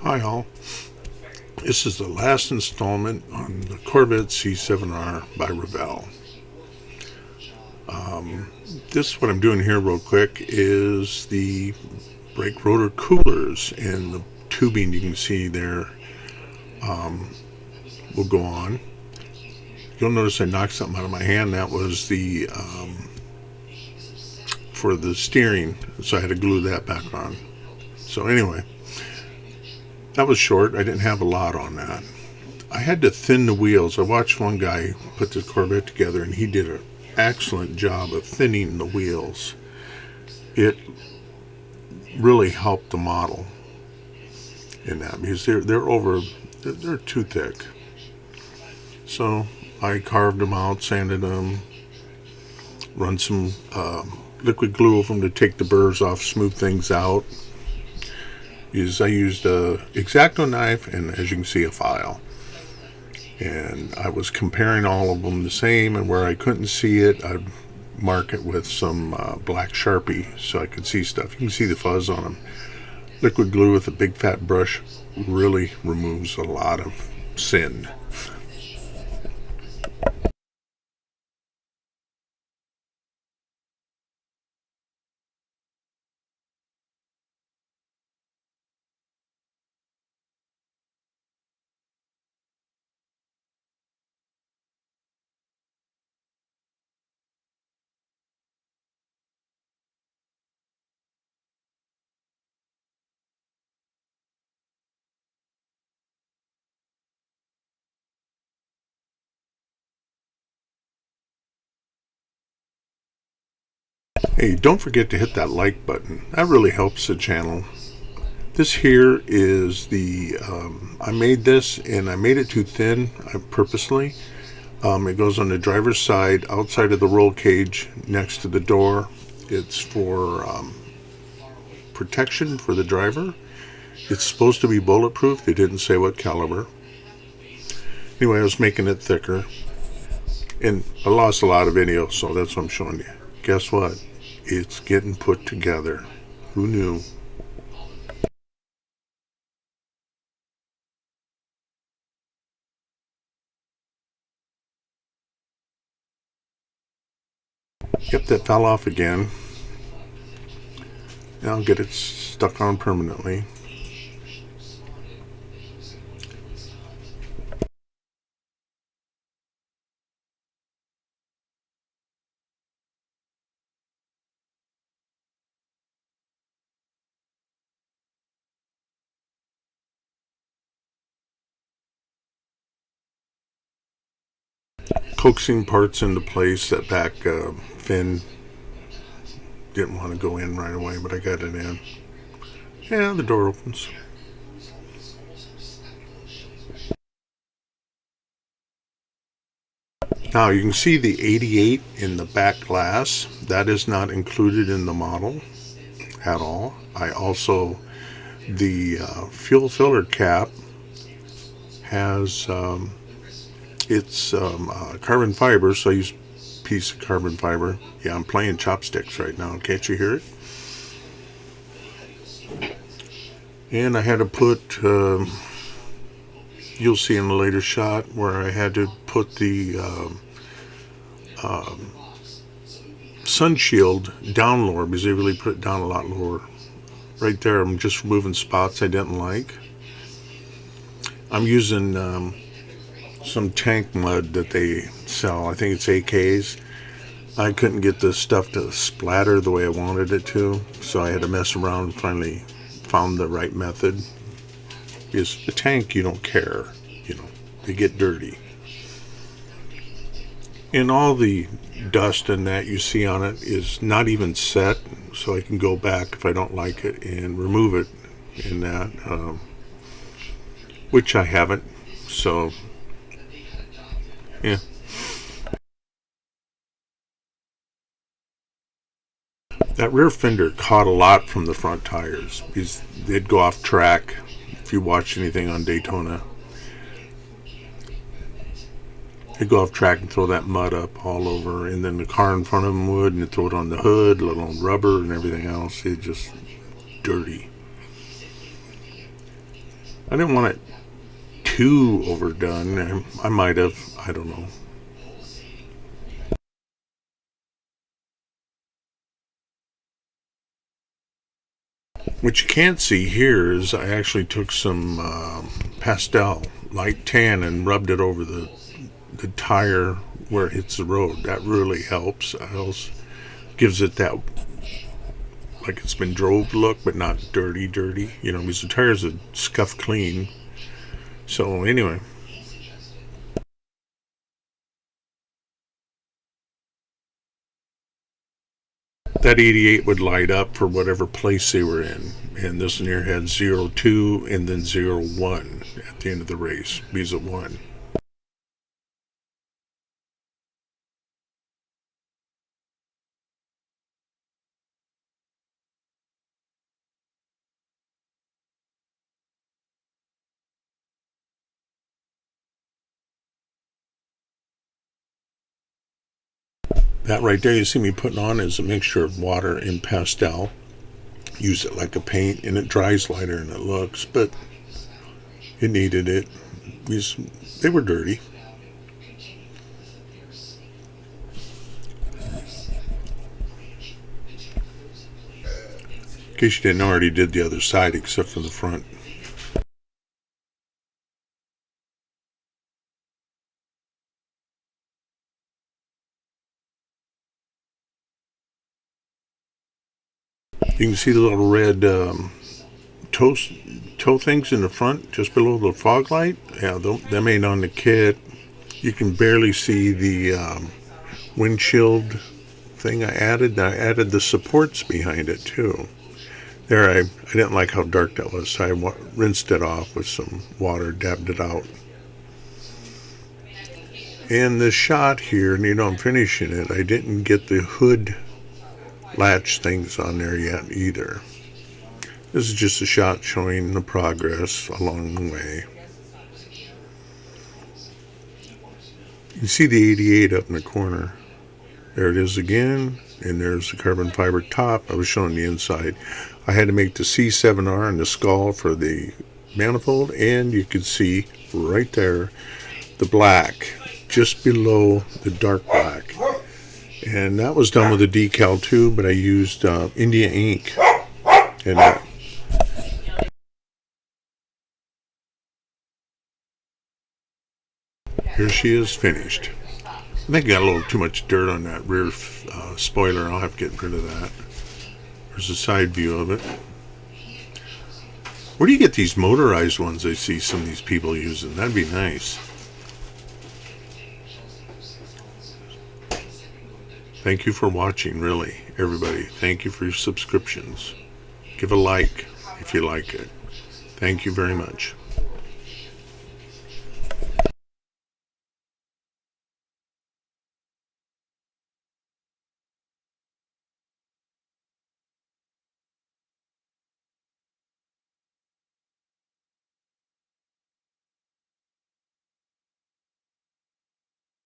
Hi all, this is the last installment on the Corvette C7R by Revell. This, what I'm doing here real quick, is the brake rotor coolers, and the tubing you can see there will go on. You'll notice I knocked something out of my hand. That was the for the steering, so I had to glue that back on. So anyway, that was short. I didn't have a lot on that. I had to thin the wheels. I watched one guy put the Corvette together, and he did an excellent job of thinning the wheels. It really helped the model in that, because they're too thick. So I carved them out, sanded them, run some liquid glue over them to take the burrs off, smooth things out. I used a X-Acto knife and, as you can see, a file. And I was comparing all of them the same, and where I couldn't see it, I'd mark it with some black Sharpie so I could see stuff. You can see the fuzz on them. Liquid glue with a big fat brush really removes a lot of sin. Hey, don't forget to hit that like button. That really helps the channel. This here is the, I made this, and I made it too thin purposely. It goes on the driver's side, outside of the roll cage, next to the door. It's for protection for the driver. It's supposed to be bulletproof. They didn't say what caliber. Anyway, I was making it thicker. And I lost a lot of video, so that's what I'm showing you. Guess what? It's getting put together. Who knew? Yep, that fell off again. Now I'll get it stuck on permanently. Coaxing parts into place. That back fin didn't want to go in right away, but I got it in. Yeah, the door opens. Now you can see the 88 in the back glass. That is not included in the model at all. I also, the fuel filler cap has it's carbon fiber, so I use a piece of carbon fiber. Yeah, I'm playing chopsticks right now. Can't you hear it? And I had to put, you'll see in a later shot, where I had to put the sun shield down lower, because they really put it down a lot lower. Right there, I'm just removing spots I didn't like. I'm using some tank mud that they sell. I think it's AKs. I couldn't get the stuff to splatter the way I wanted it to, so I had to mess around and finally found the right method. Because the tank, you don't care, they get dirty. And all the dust and that you see on it is not even set, so I can go back if I don't like it and remove it in that, which I haven't, so yeah. That rear fender caught a lot from the front tires, because they'd go off track. If you watch anything on Daytona, they'd go off track and throw that mud up all over, and then the car in front of them would, and they'd throw it on the hood, let alone rubber and everything else. It's just dirty. I didn't want it too overdone. I might have, I don't know. What you can't see here is I actually took some pastel light tan and rubbed it over the tire where it hits the road. That really helps. It else gives it that like it's been drove look, but not dirty, because the tires are scuffed clean. So anyway, that 88 would light up for whatever place they were in. And this one here had 0-2 and then 0-1 at the end of the race. Because it won. That right there you see me putting on is a mixture of water and pastel. Use it like a paint, and it dries lighter than it looks, but it needed it because they were dirty. In case you didn't know, I already did the other side except for the front. You can see the little red toe things in the front just below the fog light. Yeah, them ain't on the kit. You can barely see the windshield thing I added. I added the supports behind it too. There, I didn't like how dark that was, so I rinsed it off with some water, dabbed it out. And the shot here, I'm finishing it, I didn't get the hood latch things on there yet either. This is just a shot showing the progress along the way. You see the 88 up in the corner. There it is again, and there's the carbon fiber top. I was showing the inside. I had to make the C7R and the skull for the manifold, and you can see right there the black just below the dark black. And that was done with a decal too, but I used India ink. And here she is finished. I think I got a little too much dirt on that rear spoiler. I'll have to get rid of that. There's a side view of it. Where do you get these motorized ones I see some of these people using? That'd be nice. Thank you for watching, really, everybody. Thank you for your subscriptions. Give a like if you like it. Thank you very much.